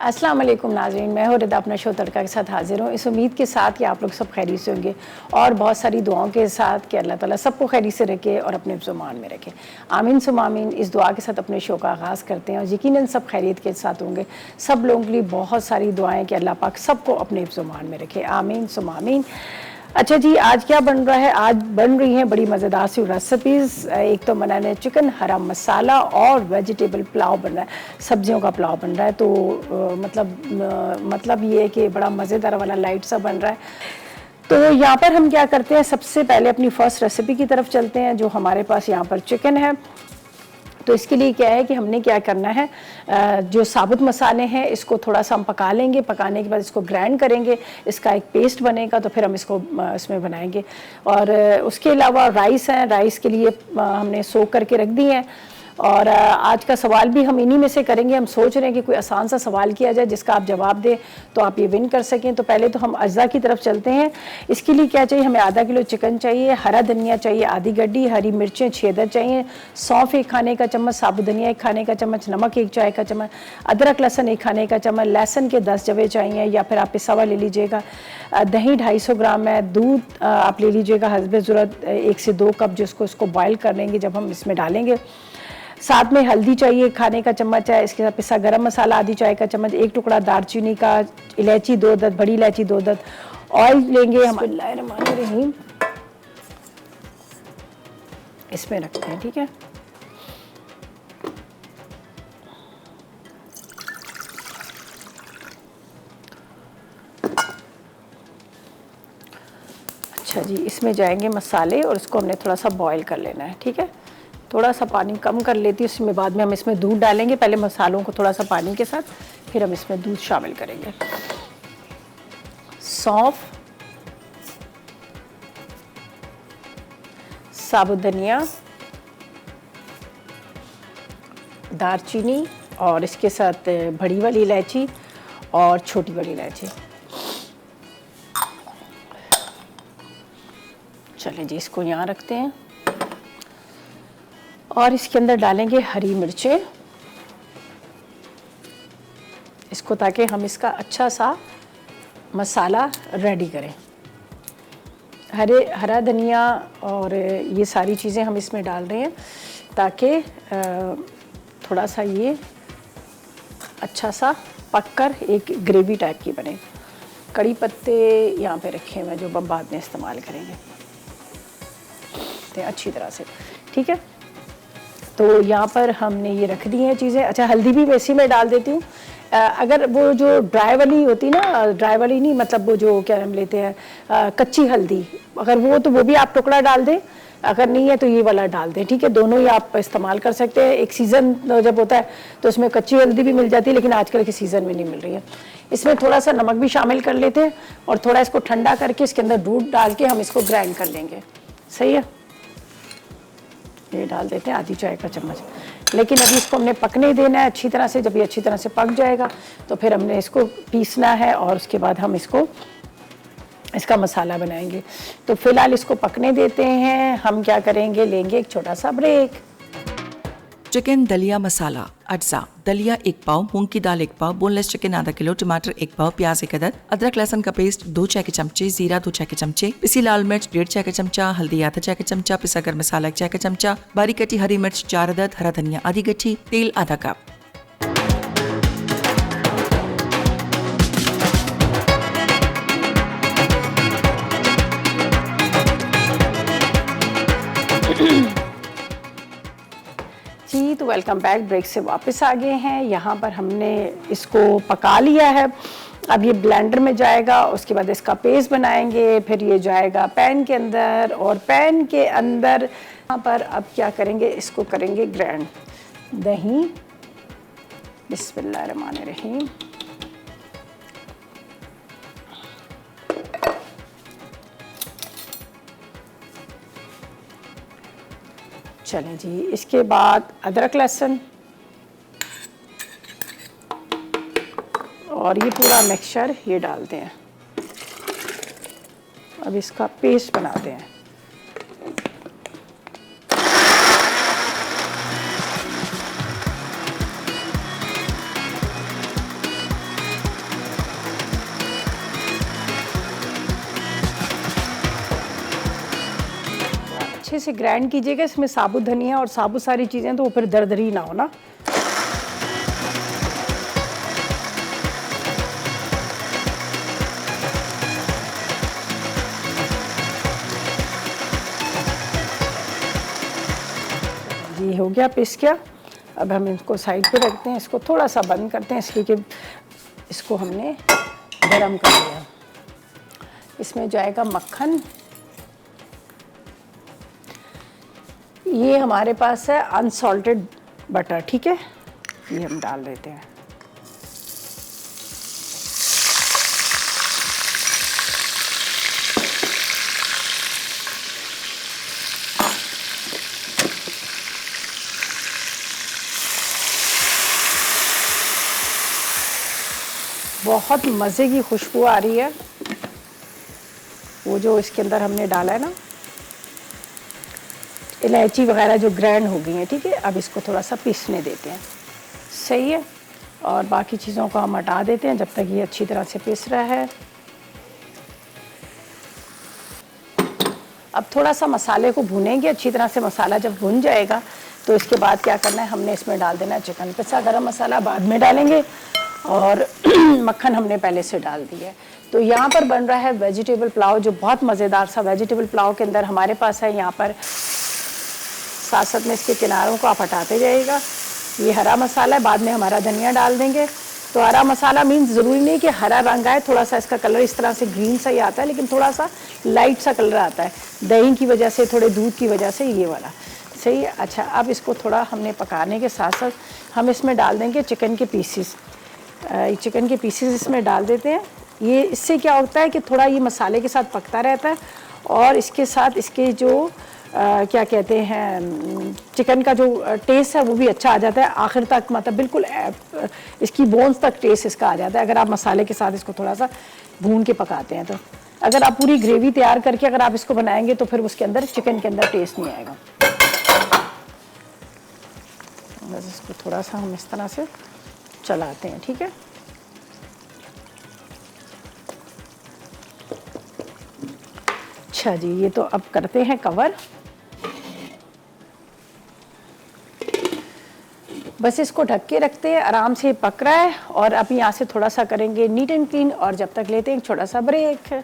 अस्सलाम वालेकुम नाज़रीन, मैं हूँ रिदा अपना शो तड़का के साथ हाजिर हूँ। इस उम्मीद के साथ कि आप लोग सब खैरियत से होंगे और बहुत सारी दुआओं के साथ कि अल्लाह ताला सबको खैरियत से रखे और अपने ज़ुबान में रखे। आमीन सुम आमीन। इस दुआ के साथ अपने शो का आगाज़ करते हैं और यकीनन सब खैरियत के साथ होंगे। सब लोगों के लिए बहुत सारी दुआएँ कि अल्लाह पाक सबको अपने ज़ुबान में रखे। आमीन सुम आमीन। अच्छा जी, आज क्या बन रहा है? आज बन रही हैं बड़ी मज़ेदार सी रेसिपीज़। एक तो बनाना है चिकन हरा मसाला और वेजिटेबल पुलाव बन रहा है, सब्जियों का पुलाव बन रहा है। तो मतलब ये है कि बड़ा मज़ेदार वाला लाइट सा बन रहा है। तो यहाँ पर हम क्या करते हैं, सबसे पहले अपनी फ़र्स्ट रेसिपी की तरफ चलते हैं। जो हमारे पास यहाँ पर चिकन है, तो इसके लिए क्या है कि हमने क्या करना है, जो साबुत मसाले हैं इसको थोड़ा सा हम पका लेंगे। पकाने के बाद इसको ग्राइंड करेंगे, इसका एक पेस्ट बनेगा, तो फिर हम इसको इसमें बनाएंगे। और उसके अलावा राइस हैं, राइस के लिए हमने सोक करके रख दी हैं। और आज का सवाल भी हम इन्हीं में से करेंगे। हम सोच रहे हैं कि कोई आसान सा सवाल किया जाए जिसका आप जवाब दें तो आप ये विन कर सकें। तो पहले तो हम अज्जा की तरफ चलते हैं। इसके लिए क्या चाहिए, हमें आधा किलो चिकन चाहिए, हरा धनिया चाहिए आधी गड्डी, हरी मिर्चें 6 अदद चाहिए, सौंफ 1 खाने का चम्मच, साबुत धनिया 1 खाने का चम्मच, नमक 1 चाय का चम्मच, अदरक लहसुन 1 खाने का चम्मच, लहसुन के 10 जवे चाहिए या फिर आप पिसा हुआ ले लीजिएगा। दही 250 ग्राम है, दूध आप ले लीजिएगा हस्बे ज़रूरत 1 से 2 कप, जिसको इसको बॉयल कर लेंगे जब हम इसमें डालेंगे। साथ में हल्दी चाहिए 1 खाने का चम्मच है, इसके साथ पिसा गरम मसाला आधी चाय का चम्मच, 1 टुकड़ा दालचीनी का, इलायची 2 अदद, बड़ी इलायची 2 अदद। ऑयल लेंगे हम, बिस्मिल्लाहिर्रहमानिर्रहीम, इसमें रखते हैं, ठीक है। अच्छा जी, इसमें जाएंगे मसाले और इसको हमने थोड़ा सा बॉयल कर लेना है, ठीक है। थोड़ा सा पानी कम कर लेती हूँ, उसमें बाद में हम इसमें दूध डालेंगे। पहले मसालों को थोड़ा सा पानी के साथ, फिर हम इसमें दूध शामिल करेंगे। सौंफ, साबुत धनिया, दालचीनी और इसके साथ बड़ी वाली इलायची और छोटी वाली इलायची। चलें जी, इसको यहाँ रखते हैं और इसके अंदर डालेंगे हरी मिर्चें, इसको ताकि हम इसका अच्छा सा मसाला रेडी करें। हरा धनिया और ये सारी चीज़ें हम इसमें डाल रहे हैं ताकि थोड़ा सा ये अच्छा सा पककर एक ग्रेवी टाइप की बने। कड़ी पत्ते यहाँ पे रखे हैं जो हम बाद में इस्तेमाल करेंगे अच्छी तरह से, ठीक है। तो यहाँ पर हमने ये रख दी हैं चीज़ें। अच्छा, हल्दी भी मैं इसी में डाल देती हूँ। अगर वो जो ड्राई वाली होती ना, ड्राई वाली नहीं, मतलब वो जो क्या हम लेते हैं कच्ची हल्दी, अगर वो तो वो भी आप टुकड़ा डाल दें, अगर नहीं है तो ये वाला डाल दें, ठीक है। दोनों ही आप इस्तेमाल कर सकते हैं। एक सीज़न जब होता है तो उसमें कच्ची हल्दी भी मिल जाती है, लेकिन आजकल के सीज़न में नहीं मिल रही है। इसमें थोड़ा सा नमक भी शामिल कर लेते हैं और थोड़ा इसको ठंडा करके इसके अंदर दूध डाल के हम इसको ग्राइंड कर लेंगे, सही है। ये डाल देते हैं आधी चाय का चम्मच। लेकिन अभी इसको हमने पकने देना है अच्छी तरह से। जब ये अच्छी तरह से पक जाएगा तो फिर हमने इसको पीसना है और उसके बाद हम इसका मसाला बनाएंगे। तो फिलहाल इसको पकने देते हैं। हम क्या करेंगे, लेंगे एक छोटा सा ब्रेक। चिकन दलिया मसाला अज्जा: दलिया 1 पाव, मूंग की दाल 1 पाव, बोनलेस चिकन आधा किलो, टमाटर 1 पाव, प्याज 1 अदद, अदरक लहसुन का पेस्ट 2 चाय के चमचे, जीरा 2 चाय के चमचे, पिसी लाल मिर्च 1.5 चाय का चमचा, हल्दी आधा चाय का चमचा, पिसा गरम मसाला 1 चाय का चमचा, बारीक कटी हरी मिर्च 4 अदद, हरा धनिया आधी गट्ठी, तेल आधा कप। जी, तो वेलकम बैक। ब्रेक से वापस आ गए हैं। यहाँ पर हमने इसको पका लिया है। अब ये ब्लेंडर में जाएगा, उसके बाद इसका पेस्ट बनाएंगे, फिर ये जाएगा पैन के अंदर और पैन के अंदर यहाँ पर अब क्या करेंगे, इसको करेंगे ग्राइंड। दही, बिस्मिल्लाहिर्रहमानिर्रहीम, चलें जी। इसके बाद अदरक लहसुन और ये पूरा मिक्सचर ये डालते हैं। अब इसका पेस्ट बनाते हैं। अच्छे से ग्राइंड कीजिएगा। इसमें साबुत धनिया और साबुत सारी चीज़ें, तो वो फिर दरदरी ना हो ना। ये हो गया पिस गया। अब हम इसको साइड पे रखते हैं, इसको थोड़ा सा बंद करते हैं इसलिए कि इसको हमने गरम कर लिया। इसमें जाएगा मक्खन। ये हमारे पास है अनसॉल्टेड बटर, ठीक है, ये हम डाल देते हैं। बहुत मज़े की खुशबू आ रही है, वो जो इसके अंदर हमने डाला है ना, इलायची वगैरह जो ग्राइंड हो गई हैं, ठीक है। अब इसको थोड़ा सा पीसने देते हैं, सही है। और बाकी चीज़ों को हम हटा देते हैं जब तक ये अच्छी तरह से पिस रहा है। अब थोड़ा सा मसाले को भूनेंगे अच्छी तरह से। मसाला जब भुन जाएगा तो इसके बाद क्या करना है, हमने इसमें डाल देना है चिकन। पिसा गरम मसाला बाद में डालेंगे और मक्खन हमने पहले से डाल दिया है। तो यहाँ पर बन रहा है वेजिटेबल पुलाव, जो बहुत मज़ेदार सा वेजिटेबल पुलाव के अंदर हमारे पास है। यहाँ पर साथ साथ में इसके किनारों को आप हटाते जाइएगा। ये हरा मसाला है, बाद में हमारा धनिया डाल देंगे। तो हरा मसाला मीन्स ज़रूरी नहीं कि हरा रंग आए, थोड़ा सा इसका कलर इस तरह से ग्रीन सा ही आता है, लेकिन थोड़ा सा लाइट सा कलर आता है दही की वजह से, थोड़े दूध की वजह से, ये वाला सही है। अच्छा, अब इसको थोड़ा हमने पकाने के साथ साथ हम इसमें डाल देंगे चिकन के पीसीस। चिकन के पीसीस इसमें डाल देते हैं। ये इससे क्या होता है कि थोड़ा ये मसाले के साथ पकता रहता है और इसके साथ इसके जो क्या कहते हैं चिकन का जो टेस्ट है वो भी अच्छा आ जाता है आखिर तक, मतलब बिल्कुल इसकी बोन्स तक टेस्ट इसका आ जाता है अगर आप मसाले के साथ इसको थोड़ा सा भून के पकाते हैं। तो अगर आप पूरी ग्रेवी तैयार करके अगर आप इसको बनाएंगे तो फिर उसके अंदर चिकन के अंदर टेस्ट नहीं आएगा। बस इसको थोड़ा सा हम इस तरह से चलाते हैं, ठीक है। अच्छा जी, ये तो अब करते हैं कवर। बस इसको ढक के रखते हैं, आराम से पक रहा है। और अब यहाँ से थोड़ा सा करेंगे नीट एंड क्लीन, और जब तक लेते हैं एक छोटा सा ब्रेक।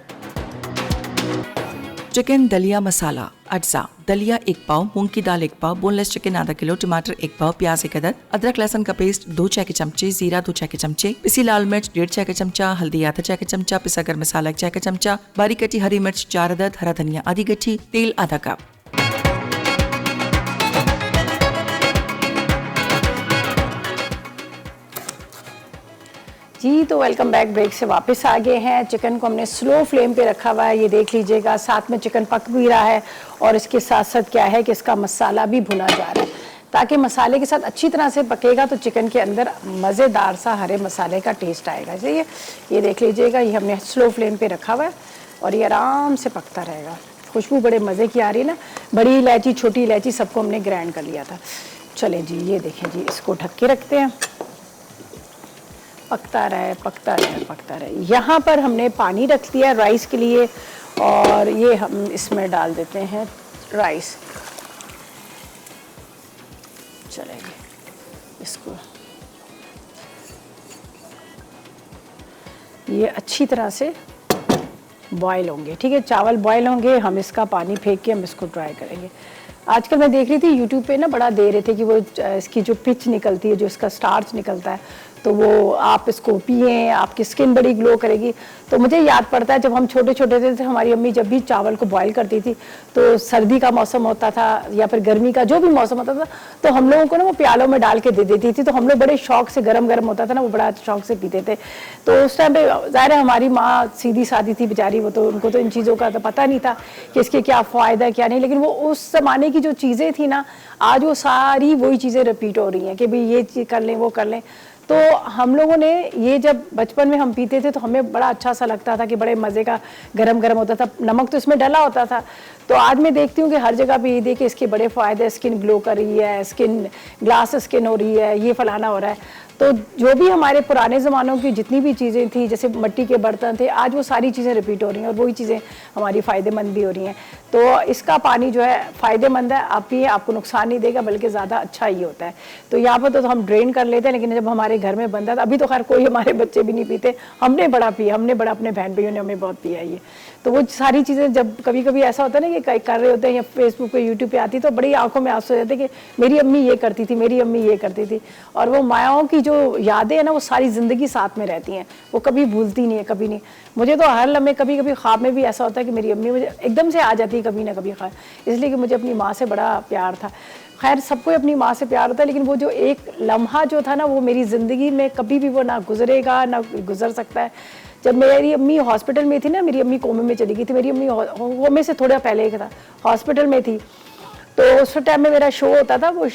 चिकन दलिया मसाला अज्जा। दलिया 1 पाव, मूंग की दाल 1 पाव, बोनलेस चिकन आधा किलो, टमाटर 1 पाव, प्याज 1 अदद, अदरक लहसुन का पेस्ट 2 चाय के चमचे, जीरा 2 चाय के चमचे, पिसी लाल मिर्च 1.5 चाय के चमचा, हल्दी आधा चाय के चमचा, पिसा गरम मसाला 1 चाय के चमचा, बारीक कटी हरी मिर्च 4 अदद, हरा धनिया आधी गठ्ठी, तेल आधा कप। जी तो वेलकम बैक। ब्रेक से वापस आ गए हैं। चिकन को हमने स्लो फ्लेम पे रखा हुआ है, ये देख लीजिएगा। साथ में चिकन पक भी रहा है और इसके साथ साथ क्या है कि इसका मसाला भी भुना जा रहा है, ताकि मसाले के साथ अच्छी तरह से पकेगा तो चिकन के अंदर मज़ेदार सा हरे मसाले का टेस्ट आएगा। ये देख लीजिएगा, ये हमने स्लो फ्लेम पे रखा हुआ है और ये आराम से पकता रहेगा। खुशबू बड़े मज़े की आ रही है ना। बड़ी इलायची, छोटी इलायची सबको हमने ग्राइंड कर लिया था। चलें जी, ये देखें जी, इसको ढक के रखते हैं, पकता रहे पकता रहे पकता रहे। यहाँ पर हमने पानी रख दिया राइस के लिए और ये हम इसमें डाल देते हैं राइस। चलेंगे इसको, ये अच्छी तरह से बॉयल होंगे, ठीक है। चावल बॉयल होंगे, हम इसका पानी फेंक के हम इसको ड्राई करेंगे। आजकल मैं देख रही थी यूट्यूब पे ना, बड़ा दे रहे थे कि वो इसकी जो पिच निकलती है, जो इसका स्टार्च निकलता है, तो वो आप इसको पिए, आपकी स्किन बड़ी ग्लो करेगी। तो मुझे याद पड़ता है जब हम छोटे छोटे थे, हमारी अम्मी जब भी चावल को बॉईल करती थी तो सर्दी का मौसम होता था या फिर गर्मी का जो भी मौसम होता था, तो हम लोगों को ना वो प्यालों में डाल के दे देती थी। तो हम लोग बड़े शौक से, गरम गरम होता था ना, वो बड़ा शौक से पीते थे। तो उस टाइम पे ज़ाहिर है हमारी माँ सीधी सादी थी बेचारी, वो तो उनको तो इन चीज़ों का तो पता नहीं था कि इसके क्या फ़ायदा क्या नहीं। लेकिन वो उस ज़माने की जो चीज़ें थी ना, आज वो सारी वही चीज़ें रिपीट हो रही हैं कि भाई ये चीज़ कर लें, वो कर लें। तो हम लोगों ने ये जब बचपन में हम पीते थे तो हमें बड़ा अच्छा सा लगता था कि बड़े मज़े का गरम गरम होता था, नमक तो इसमें डला होता था। तो आज मैं देखती हूँ कि हर जगह पे ये देखिए इसके बड़े फ़ायदे, स्किन ग्लो कर रही है, स्किन ग्लास स्किन हो रही है, ये फलाना हो रहा है। तो जो भी हमारे पुराने ज़मानों की जितनी भी चीज़ें थी, जैसे मिट्टी के बर्तन थे, आज वो सारी चीज़ें रिपीट हो रही हैं और वही चीज़ें हमारी फ़ायदेमंद भी हो रही हैं। तो इसका पानी जो है फ़ायदेमंद है, आप पिए, आपको नुकसान नहीं देगा, बल्कि ज़्यादा अच्छा ही होता है। तो यहाँ पर तो हम ड्रेन कर लेते हैं, लेकिन जब हमारे घर में बनता था, अभी तो खैर कोई हमारे बच्चे भी नहीं पीते, हमने बड़ा पिया, हमने बड़ा, अपने बहन भाइयों ने हमें बहुत पिया ये। तो वो सारी चीज़ें जब कभी कभी ऐसा होता है ना कि कर रहे होते हैं या फेसबुक पे यूट्यूब पे आती, तो बड़ी आंखों में आंसू हो जाते कि मेरी अम्मी ये करती थी, मेरी अम्मी ये करती थी। और वो मायाओं की जो यादें हैं ना, वो सारी ज़िंदगी साथ में रहती हैं, वो कभी भूलती नहीं है, कभी नहीं। मुझे तो हर लम्हे कभी कभी ख्वाब में भी ऐसा होता है कि मेरी अम्मी मुझे एकदम से आ जाती है कभी ना कभी ख्वाब, इसलिए कि मुझे अपनी माँ से बड़ा प्यार था। खैर सबको अपनी माँ से प्यार होता है, लेकिन वो जो एक लम्हा जो था ना, वो मेरी ज़िंदगी में कभी भी वो ना गुजरेगा, ना गुजर सकता है। जब मेरी अम्मी हॉस्पिटल में थी ना, मेरी अम्मी कोमे में चली गई थी, मेरी अम्मी कोमे से थोड़ा पहले था, हॉस्पिटल में थी। तो उस टाइम में मेरा शो होता था, वो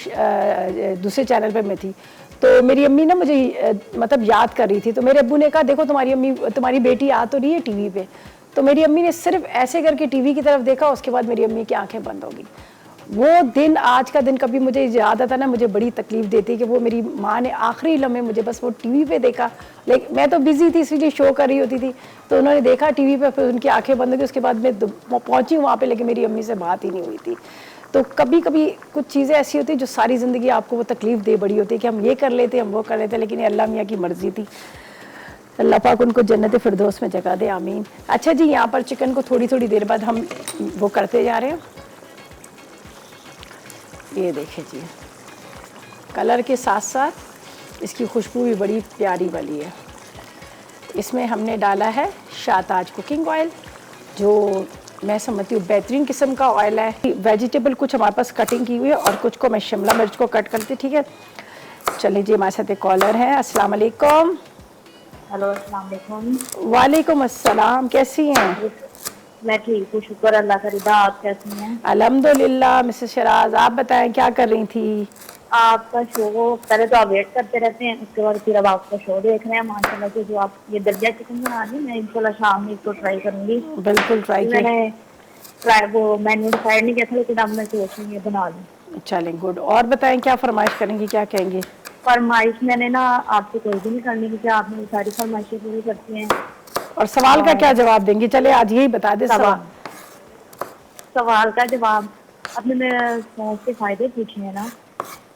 दूसरे चैनल पे मैं थी। तो मेरी अम्मी ना मुझे मतलब याद कर रही थी, तो मेरे अब्बू ने कहा देखो तुम्हारी अम्मी, तुम्हारी बेटी आ तो रही है टीवी पे। तो मेरी अम्मी ने सिर्फ ऐसे करके टीवी की तरफ देखा, उसके बाद मेरी अम्मी की आंखें बंद हो गई। वो दिन, आज का दिन कभी मुझे याद आता ना, मुझे बड़ी तकलीफ देती कि वो मेरी माँ ने आखिरी लम्हे मुझे बस वो टीवी पे देखा, लेकिन मैं तो बिजी थी इसलिए शो कर रही होती थी। तो उन्होंने देखा टीवी पे, फिर उनकी आंखें बंद हो गई। उसके बाद मैं पहुंची वहाँ पे, लेकिन मेरी अम्मी से बात ही नहीं हुई थी। तो कभी कभी कुछ चीज़ें ऐसी होती जो सारी ज़िंदगी आपको वो तकलीफ़ दे बड़ी होती है कि हम ये कर लेते, हम वो कर लेते, लेकिन ये अल्लाह मियाँ की मर्ज़ी थी। अल्लाह पाक उनको जन्नत फिरदौस में जगह दे, आमीन। अच्छा जी, यहाँ पर चिकन को थोड़ी थोड़ी देर बाद हम वो करते जा रहे हैं। ये देखिए जी, कलर के साथ साथ इसकी खुशबू भी बड़ी प्यारी वाली है। इसमें हमने डाला है शाहताज कुकिंग ऑयल, जो मैं समझती हूँ बेहतरीन किस्म का ऑयल है। वेजिटेबल कुछ हमारे पास कटिंग की हुई है और कुछ को मैं शिमला मिर्च को कट करती, ठीक है। चलिए जी, हमारे साथ एक कॉलर है। अस्सलाम वालेकुम। हेलो, अस्सलाम वालेकुम। वालेकुम अस्सलाम, कैसी हैं? मैं ठीक हूँ, शुक्र अल्लाह का। रिदा, आप कैसी हैं? अल्हम्दुलिल्लाह। मिसेस शराज, आप बताएं क्या कर रही थी? आपका शो पहले तो आप वेट करते रहते हैं, उसके बाद फिर अब आपका शो देख रहे हैं माशाल्लाह से। जो आप ये दलिया चिकन बना रही, मैं इंशाल्लाह शाम में इसको ट्राई करूंगी। बिल्कुल ट्राई कीजिए। मैंने ट्राई वो मैंने डिसाइड नहीं किया था, लेकिन अब मैं सोच रही हूँ बना लूँ। चलें, गुड। और बताएं क्या फरमाइश करेंगी, क्या कहेंगे? फरमाइश मैंने ना आपसे कोई भी नहीं करनी, क्योंकि आप मेरी सारी फरमाइशें पूरी करती हैं। और सवाल का क्या जवाब देंगी? चले आज यही बता दे। सवाल का जवाब, अपने मेरे सौंफ के फायदे पूछे हैं ना,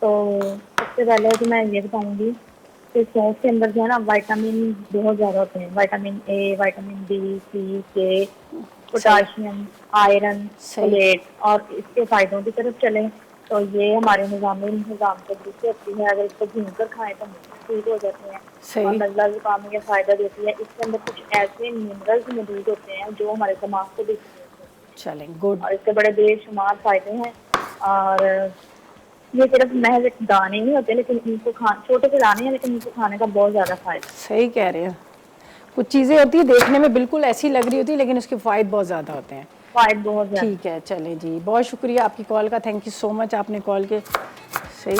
तो सबसे पहले तो मैं ये बताऊंगी कि सौंफ के अंदर जो है ना विटामिन बहुत ज़्यादा होते हैं। विटामिन ए, विटामिन बी, सी, के, पोटाशियम, आयरन, फोलेट। और इसके फायदों की तरफ चले तो ये हमारे निज़ाम तंदुरुस्ती होती है। अगर इसको भून कर खाएं तो ठीक हो जाते हैं। और नज़ला जुकाम में फ़ायदा देती है। इसके अंदर कुछ ऐसे मिनरल्स मौजूद होते हैं जो हमारे दिमाग को भी, चलें, गुड। और इसके बड़े बेशुमार फायदे हैं। और ये सिर्फ महज एक दाने नहीं होते, लेकिन इनको छोटे से दाने हैं, लेकिन इनको खाने का बहुत ज़्यादा फायदा। सही कह रहे हैं। कुछ चीज़ें होती है देखने में बिल्कुल ऐसी लग रही होती है, लेकिन उसके फ़ायदे बहुत ज़्यादा होते हैं। फायदे बहुत ज़्यादा। ठीक है, चलें जी, बहुत शुक्रिया आपकी कॉल का। थैंक यू सो मच, आपने कॉल के। सही,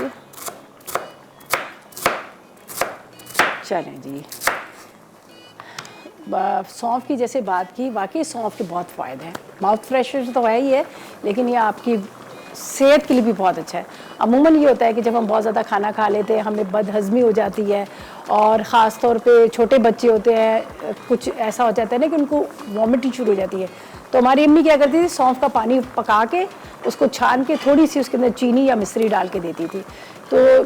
चलें जी। सौंफ की जैसे बात की, वाकई सौंफ के बहुत फ़ायदे हैं। माउथ फ्रेशर तो है ही है, लेकिन ये आपकी सेहत के लिए भी बहुत अच्छा है। अमूमन ये होता है कि जब हम बहुत ज़्यादा खाना खा लेते हैं, हमें बदहज़मी हो जाती है, और ख़ास तौर पे छोटे बच्चे होते हैं, कुछ ऐसा हो जाता है ना कि उनको वॉमिटिंग शुरू हो जाती है। तो हमारी अम्मी क्या करती थी, सौंफ का पानी पका के उसको छान के थोड़ी सी उसके अंदर चीनी या मिश्री डाल के देती थी। तो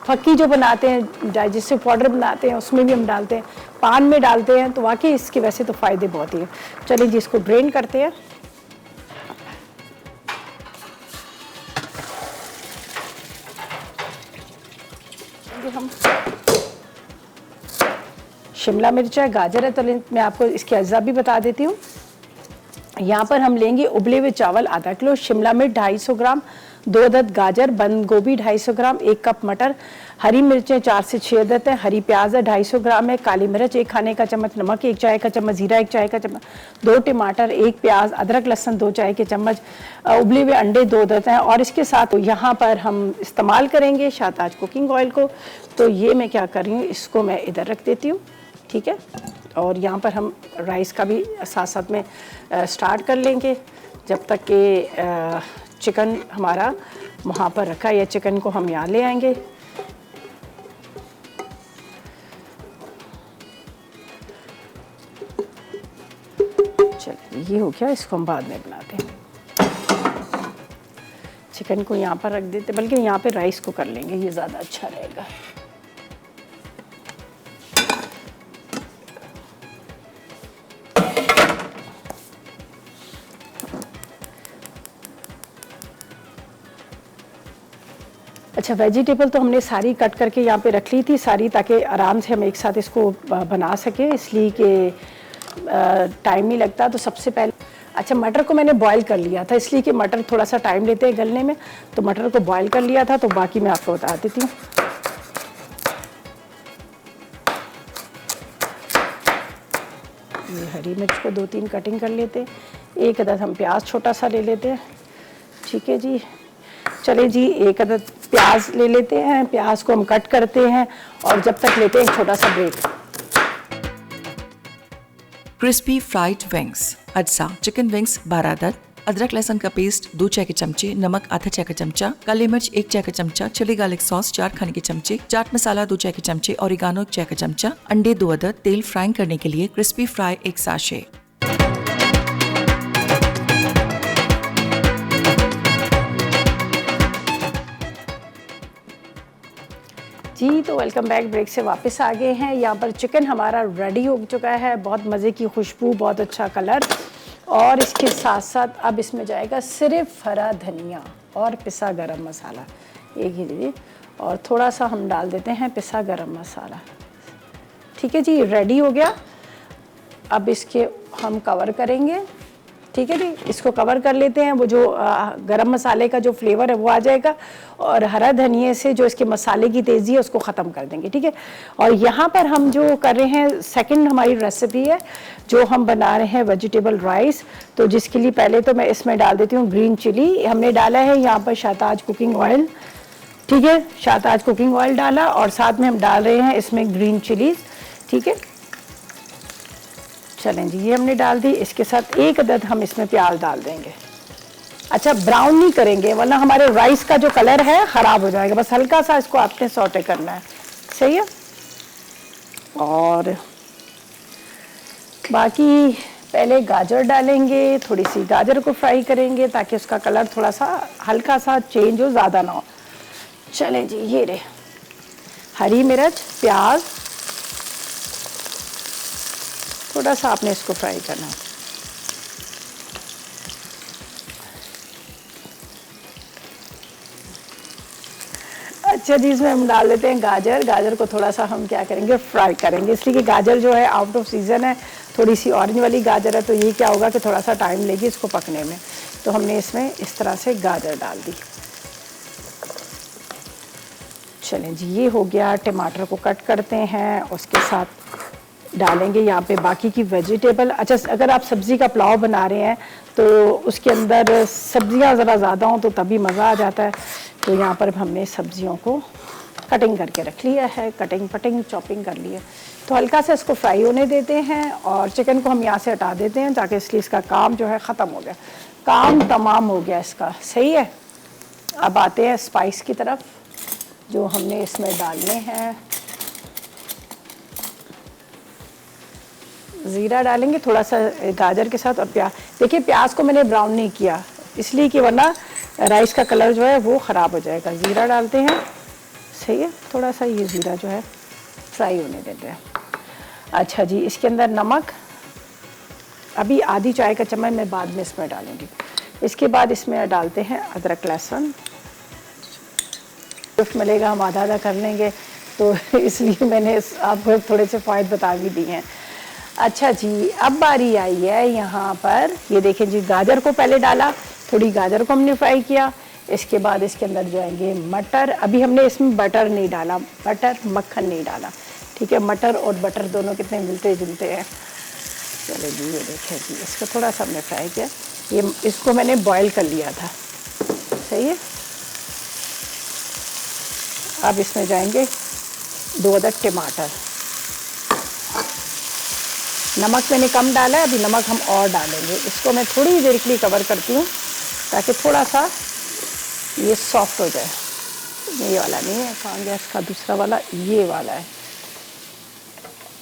फक्की जो बनाते हैं, डाइजेस्टिव पाउडर बनाते हैं, उसमें भी हम डालते हैं, पान में डालते हैं। तो वाकई इसके वैसे तो फ़ायदे बहुत ही हैं। चलिए जी, इसको ड्रेन करते हैं। हम शिमला मिर्च है, गाजर है, तो मैं आपको इसके अज्जा भी बता देती हूँ। यहाँ पर हम लेंगे उबले हुए चावल आधा किलो, शिमला मिर्च 250 ग्राम, 2 अदद गाजर, बंद गोभी 250 ग्राम, 1 कप मटर, हरी मिर्चें 4 से 6 अदद है, हरी प्याज है 250 ग्राम है, काली मिर्च 1 खाने का चम्मच, नमक 1 चाय का चम्मच, जीरा 1 चाय का चम्मच, 2 टमाटर, 1 प्याज, अदरक लहसुन 2 चाय के चम्मच, उबले हुए अंडे 2 अदद हैं। और इसके साथ यहाँ पर हम इस्तेमाल करेंगे शाहताज कुकिंग ऑयल को। तो ये मैं क्या कर रही हूँ, इसको मैं इधर रख देती हूँ, ठीक है। और यहाँ पर हम राइस का भी साथ साथ में स्टार्ट कर लेंगे, जब तक कि चिकन हमारा वहाँ पर रखा है, या चिकन को हम यहाँ ले आएंगे। चलिए ये हो गया, इसको हम बाद में बनाते हैं। चिकन को यहाँ पर रख देते, बल्कि यहाँ पे राइस को कर लेंगे, ये ज़्यादा अच्छा रहेगा। अच्छा, वेजिटेबल तो हमने सारी कट करके यहाँ पे रख ली थी सारी, ताकि आराम से हम एक साथ इसको बना सकें, इसलिए कि टाइम नहीं लगता। तो सबसे पहले अच्छा, मटर को मैंने बॉईल कर लिया था, इसलिए कि मटर थोड़ा सा टाइम लेते हैं गलने में, तो मटर को बॉईल कर लिया था। तो बाकी मैं आपको बता देती हूँ। ये हरी मिर्च को 2-3 कटिंग कर लेते हैं, एक अदद हम प्याज छोटा सा ले लेते हैं। ठीक है जी, चले जी, एक अदद प्याज ले लेते हैं, प्याज को हम कट करते हैं और जब तक लेते हैं एक छोटा सा ब्रेक। क्रिस्पी फ्राइड विंग्स अज्जा चिकन विंग्स 12 अदद, अदरक लहसुन का पेस्ट 2 चाय के चमचे, नमक आधा चाय का चमचा, काली मिर्च 1 चाय का चमचा, चिली गार्लिक सॉस 4 खाने के चमचे, चाट मसाला 2 चाय के चमचे, ओरिगानो 1 चाय का चमचा, अंडे 2 अदद, तेल फ्राई करने के लिए क्रिस्पी फ्राई 1 साशे। जी, तो वेलकम बैक, ब्रेक से वापस आ गए हैं। यहाँ पर चिकन हमारा रेडी हो चुका है, बहुत मज़े की खुशबू, बहुत अच्छा कलर, और इसके साथ साथ अब इसमें जाएगा सिर्फ हरा धनिया और पिसा गरम मसाला, एक ही लीजिए, और थोड़ा सा हम डाल देते हैं पिसा गरम मसाला। ठीक है जी, रेडी हो गया। अब इसके हम कवर करेंगे। ठीक है जी, इसको कवर कर लेते हैं। वो जो गरम मसाले का जो फ्लेवर है वो आ जाएगा, और हरा धनिए से जो इसके मसाले की तेज़ी है उसको ख़त्म कर देंगे। ठीक है, और यहाँ पर हम जो कर रहे हैं, सेकंड हमारी रेसिपी है जो हम बना रहे हैं वेजिटेबल राइस। तो जिसके लिए पहले तो मैं इसमें डाल देती हूँ ग्रीन चिली। हमने डाला है यहाँ पर शाहताज कुकिंग ऑयल। ठीक है, शाहताज कुकिंग ऑयल डाला, और साथ में हम डाल रहे हैं इसमें ग्रीन चिलीज। ठीक है, चलें जी, ये हमने डाल दी। इसके साथ एक अदद हम इसमें प्याज डाल देंगे। अच्छा, ब्राउन नहीं करेंगे वरना हमारे राइस का जो कलर है ख़राब हो जाएगा, बस हल्का सा इसको आपने सौटे करना है। सही है, और बाकी पहले गाजर डालेंगे, थोड़ी सी गाजर को फ्राई करेंगे ताकि उसका कलर थोड़ा सा हल्का सा चेंज हो, ज़्यादा ना हो। चलें जी, ये रहे हरी मिर्च, प्याज, थोड़ा सा आपने इसको फ्राई करना है। अच्छा जी, इसमें हम डाल देते हैं गाजर। गाजर को थोड़ा सा हम क्या करेंगे, फ्राई करेंगे, इसलिए कि गाजर जो है आउट ऑफ सीज़न है, थोड़ी सी ऑरेंज वाली गाजर है, तो ये क्या होगा कि थोड़ा सा टाइम लेगी इसको पकने में। तो हमने इसमें इस तरह से गाजर डाल दी। चलें जी, ये हो गया। टमाटर को कट करते हैं, उसके साथ डालेंगे यहाँ पे बाकी की वेजिटेबल। अच्छा, अगर आप सब्ज़ी का पुलाव बना रहे हैं तो उसके अंदर सब्जियाँ ज़रा ज़्यादा हों तो तभी मज़ा आ जाता है। तो यहाँ पर हमने सब्जियों को कटिंग करके रख लिया है, कटिंग चॉपिंग कर लिया। तो हल्का सा इसको फ्राई होने देते हैं, और चिकन को हम यहाँ से हटा देते हैं ताकि इसलिए इसका काम जो है ख़त्म हो गया, काम तमाम हो गया इसका। सही है, अब आते हैं स्पाइस की तरफ जो हमने इसमें डालने हैं। ज़ीरा डालेंगे थोड़ा सा गाजर के साथ, और प्याज। देखिए, प्याज को मैंने ब्राउन नहीं किया इसलिए कि वरना राइस का कलर जो है वो ख़राब हो जाएगा। ज़ीरा डालते हैं। सही है, थोड़ा सा ये ज़ीरा जो है फ्राई होने देते हैं। अच्छा जी, इसके अंदर नमक अभी आधी चाय का चम्मच मैं बाद में इसमें डालूंगी। इसके बाद इसमें डालते हैं अदरक लहसुन। गिफ्ट मिलेगा, हम आधा कर लेंगे, तो इसलिए मैंने आपको थोड़े से फ़ायदे बता भी दिए हैं। अच्छा जी, अब बारी आई है यहाँ पर, ये देखें जी, गाजर को पहले डाला, थोड़ी गाजर को हमने फ्राई किया। इसके बाद इसके अंदर जाएंगे मटर। अभी हमने इसमें बटर नहीं डाला, बटर मक्खन नहीं डाला। ठीक है, मटर और बटर दोनों कितने मिलते जुलते हैं। चलो जी, ये देखें जी, इसको थोड़ा सा हमने फ्राई किया। ये इसको मैंने बॉईल कर लिया था। सही है, अब इसमें जाएंगे 2 अदद टमाटर। नमक मैंने कम डाला है, अभी नमक हम और डालेंगे। इसको मैं थोड़ी देर के लिए कवर करती हूँ ताकि थोड़ा सा ये सॉफ्ट हो जाए। ये वाला नहीं है, कहाँ गया इसका दूसरा वाला, ये वाला है,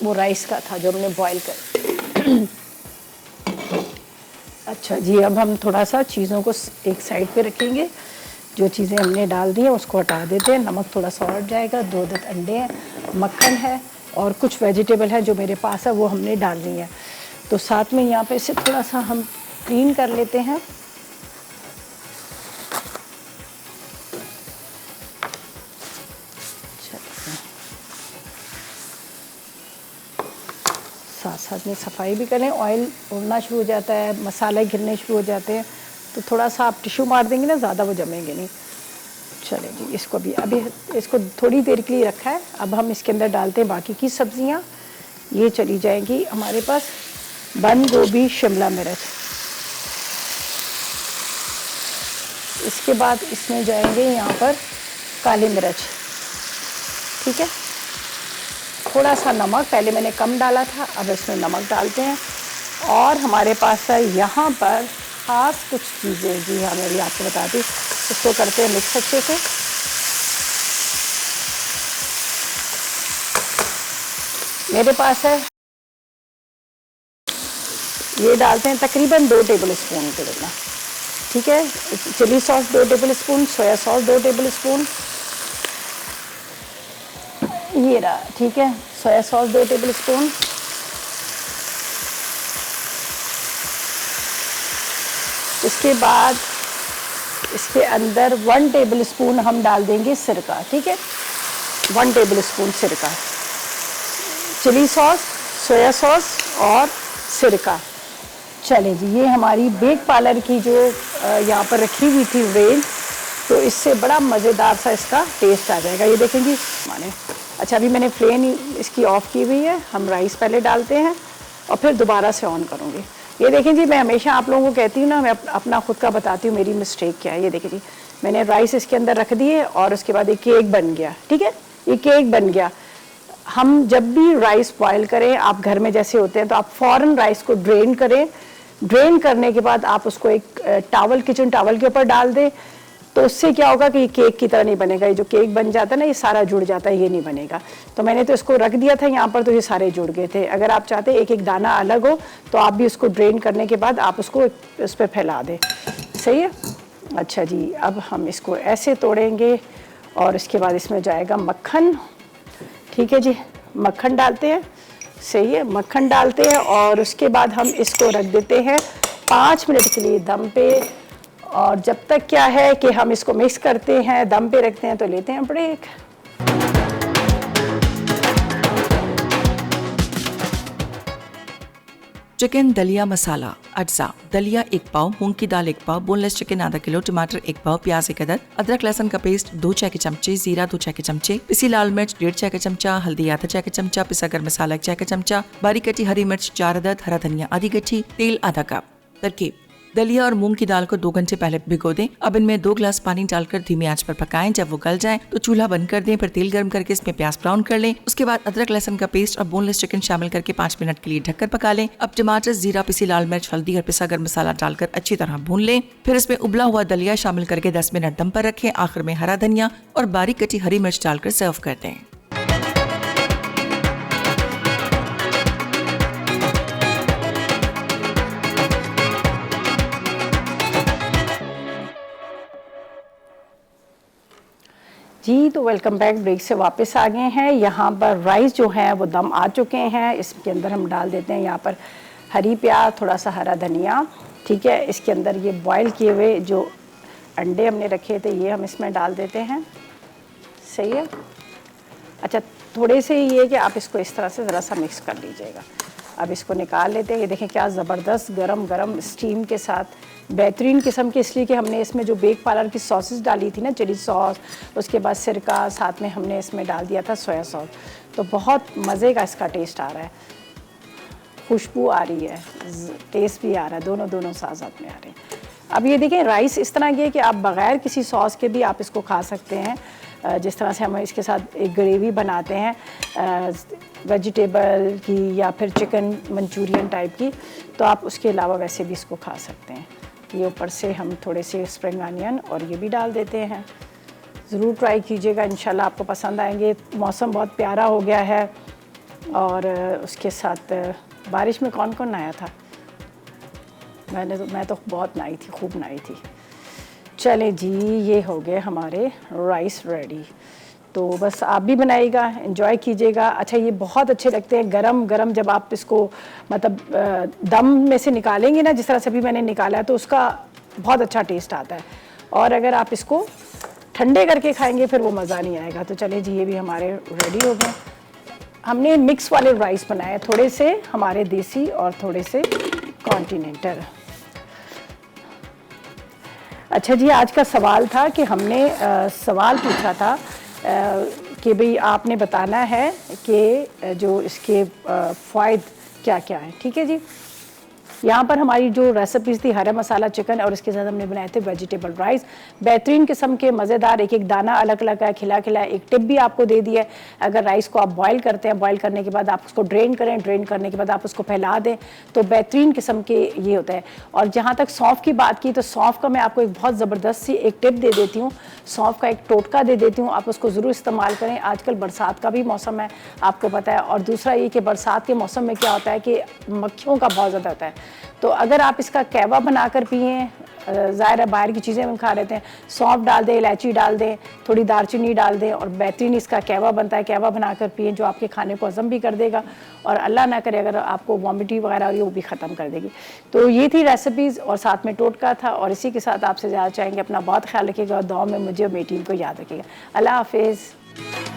वो राइस का था जो हमने बॉईल कर। अच्छा जी, अब हम थोड़ा सा चीज़ों को एक साइड पे रखेंगे। जो चीज़ें हमने डाल दी हैं उसको हटा देते हैं। नमक थोड़ा सा और जाएगा, 2 अंडे हैं, मक्खन है और कुछ वेजिटेबल है जो मेरे पास है वो हमने डालनी है। तो साथ में यहाँ पे इसे थोड़ा सा हम क्लीन कर लेते हैं। साथ साथ में सफाई भी करें। ऑयल उड़ना शुरू हो जाता है, मसाले गिरने शुरू हो जाते हैं, तो थोड़ा सा आप टिश्यू मार देंगे ना, ज़्यादा वो जमेंगे नहीं। चलें जी, इसको भी अभी इसको थोड़ी देर के लिए रखा है। अब हम इसके अंदर डालते हैं बाकी की सब्जियां। ये चली जाएंगी हमारे पास बंद गोभी, शिमला मिर्च। इसके बाद इसमें जाएंगे यहाँ पर काली मिर्च, ठीक है। थोड़ा सा नमक, पहले मैंने कम डाला था, अब इसमें नमक डालते हैं। और हमारे पास है यहाँ पर ख़ास कुछ चीज़ें, जी हाँ मैं भी आपको बताती हूँ। इसको करते हैं मिक्स अच्छे से। मेरे पास है, ये डालते हैं तकरीबन 2 टेबल स्पून के जितना, ठीक है। Chilli sauce 2 tablespoon, soya sauce 2 tablespoon, ये रहा, ठीक है। सोया सॉस 2 टेबल स्पून, इसके बाद इसके अंदर 1 टेबल स्पून हम डाल देंगे सिरका, ठीक है। 1 टेबल स्पून सिरका, चिली सॉस, सोया सॉस और सिरका। चलें जी, ये हमारी बेक पार्लर की जो यहाँ पर रखी हुई थी रेंज, तो इससे बड़ा मज़ेदार सा इसका टेस्ट आ जाएगा। ये देखेंगी माने। अच्छा, अभी मैंने फ्लेम इसकी ऑफ़ की हुई है। हम राइस पहले डालते हैं और फिर दोबारा से ऑन करूँगी। ये देखें जी, मैं हमेशा आप लोगों को कहती हूँ ना, मैं अपना खुद का बताती हूँ मेरी मिस्टेक क्या है। ये देखें जी, मैंने राइस इसके अंदर रख दिए और उसके बाद एक केक बन गया, ठीक है। ये केक बन गया। हम जब भी राइस बॉयल करें, आप घर में जैसे होते हैं, तो आप फ़ौरन राइस को ड्रेन करें। ड्रेन करने के बाद आप उसको एक टॉवल, किचन टॉवल के ऊपर डाल दें। तो उससे क्या होगा कि ये केक की तरह नहीं बनेगा। ये जो केक बन जाता है ना, ये सारा जुड़ जाता है, ये नहीं बनेगा। तो मैंने तो इसको रख दिया था यहाँ पर, तो ये सारे जुड़ गए थे। अगर आप चाहते हैं एक एक दाना अलग हो, तो आप भी उसको ड्रेन करने के बाद आप उसको उस पर फैला दें, सही है। अच्छा जी, अब हम इसको ऐसे तोड़ेंगे और इसके बाद इसमें जाएगा मक्खन, ठीक है जी। मक्खन डालते हैं, सही है। मक्खन डालते हैं और उसके बाद हम इसको रख देते हैं 5 मिनट के लिए दम पे। और जब तक क्या है कि हम इसको मिक्स करते हैं, दम पे रखते हैं, तो लेते हैं ब्रेक। चिकन दलिया मसाला अज्जा। दलिया 1 पाव, मूंग की दाल 1 पाव, बोनलेस चिकन आधा किलो, टमाटर 1 पाव, प्याज 1 अदद, अदरक लहसुन का पेस्ट 2 चाय के चमचे, जीरा 2 चाय के चमचे, पिसी लाल मिर्च 1.5 चाय का चमचा, हल्दी आधा चाय का चमचा, पिसा गरम मसाला 1 चाय का चमचा, बारीक कटी हरी मिर्च 4 अदद, हरा धनिया आधी गठ्ठी, तेल आधा कप। तरकीब: दलिया और मूंग की दाल को 2 घंटे पहले भिगो दें। अब इनमें 2 गिलास पानी डालकर धीमी आंच पर पकाएं। जब वो गल जाए तो चूल्हा बंद कर दें। फिर तेल गर्म करके इसमें प्याज ब्राउन कर लें। उसके बाद अदरक लहसुन का पेस्ट और बोनलेस चिकन शामिल करके 5 मिनट के लिए ढककर पका लें। अब टमाटर, जीरा, पिसी लाल मिर्च, हल्दी और पिसा गरम मसाला डालकर अच्छी तरह भून लें। फिर इसमें उबला हुआ दलिया शामिल करके 10 मिनट दम पर रखें। आखिर में हरा धनिया और बारीक कटी हरी मिर्च डालकर सर्व कर दें। जी, तो वेलकम बैक। ब्रेक से वापस आ गए हैं। यहाँ पर राइस जो है वो दम आ चुके हैं। इसके अंदर हम डाल देते हैं यहाँ पर हरी प्याज, थोड़ा सा हरा धनिया, ठीक है। इसके अंदर ये बॉईल किए हुए जो अंडे हमने रखे थे, ये हम इसमें डाल देते हैं, सही है। अच्छा, थोड़े से ये है कि आप इसको इस तरह से ज़रा सा मिक्स कर लीजिएगा। अब इसको निकाल लेते हैं। ये देखें क्या ज़बरदस्त गरम गरम स्टीम के साथ, बेहतरीन किस्म की, इसलिए कि हमने इसमें जो बेक पार्लर की सॉसेस डाली थी ना, चिली सॉस, उसके बाद सिरका, साथ में हमने इसमें डाल दिया था सोया सॉस, तो बहुत मज़े का इसका टेस्ट आ रहा है। खुशबू आ रही है, टेस्ट भी आ रहा है, दोनों साथ साथ में आ रहे हैं। अब ये देखें, राइस इस तरह की है कि आप बग़ैर किसी सॉस के भी आप इसको खा सकते हैं। जिस तरह से हम इसके साथ एक ग्रेवी बनाते हैं वेजिटेबल की या फिर चिकन मंचूरियन टाइप की, तो आप उसके अलावा वैसे भी इसको खा सकते हैं। ये ऊपर से हम थोड़े से स्प्रिंग अनियन और ये भी डाल देते हैं। ज़रूर ट्राई कीजिएगा, इंशाल्लाह आपको पसंद आएंगे। मौसम बहुत प्यारा हो गया है और उसके साथ बारिश में कौन कौन आया था? मैं तो बहुत बनाई थी, खूब बनाई थी। चलें जी, ये हो गए हमारे राइस रेडी। तो बस आप भी बनाइएगा, एंजॉय कीजिएगा। अच्छा, ये बहुत अच्छे लगते हैं गरम गरम, जब आप इसको मतलब दम में से निकालेंगे ना, जिस तरह से भी मैंने निकाला है, तो उसका बहुत अच्छा टेस्ट आता है। और अगर आप इसको ठंडे करके खाएंगे फिर वो मज़ा नहीं आएगा। तो चलिए जी, ये भी हमारे रेडी हो गए। हमने मिक्स वाले राइस बनाए, थोड़े से हमारे देसी और थोड़े से कॉन्टिनेंटल। अच्छा जी, आज का सवाल था कि हमने सवाल पूछा था कि भाई आपने बताना है कि जो इसके फ़ायदे क्या क्या हैं। ठीक है जी। यहाँ पर हमारी जो रेसिपीज़ थी, हरा मसाला चिकन और इसके साथ हमने बनाए थे वेजिटेबल राइस, बेहतरीन किस्म के मज़ेदार, एक एक दाना अलग अलग है, खिला खिला। एक टिप भी आपको दे दी है, अगर राइस को आप बॉयल करते हैं, बॉयल करने के बाद आप उसको ड्रेन करें, ड्रेन करने के बाद आप उसको फैला दें, तो बेहतरीन किस्म के ये होता है। और जहाँ तक सौंफ की बात की, तो सौंफ का मैं आपको एक बहुत ज़बरदस्त सी एक टिप दे देती हूँ, सौंफ का एक टोटका दे देती हूँ, आप उसको ज़रूर इस्तेमाल करें। आजकल बरसात का भी मौसम है, आपको पता है। और दूसरा ये कि बरसात के मौसम में क्या होता है कि मक्खियों का बहुत ज़्यादा होता है। तो अगर आप इसका कहवा बनाकर पिएँ, ज़ाहिर है बाहर की चीज़ें हम खा रहे थे, सौंफ डाल दें, इलायची डाल दें, थोड़ी दालचीनी डाल दें, और बेहतरीन इसका कहवा बनता है। कहवा बनाकर पिएँ, जो आपके खाने को हज़म भी कर देगा, और अल्लाह ना करे अगर आपको वॉमिटिंग वगैरह हो रही है, वो भी ख़त्म कर देगी। तो ये थी रेसिपीज़ और साथ में टोटका था। और इसी के साथ आपसे ज़्यादा चाहेंगे, अपना बहुत ख्याल रखिएगा और दुआ में मुझे और मेरी टीम को याद रखिएगा। अल्लाह हाफिज़।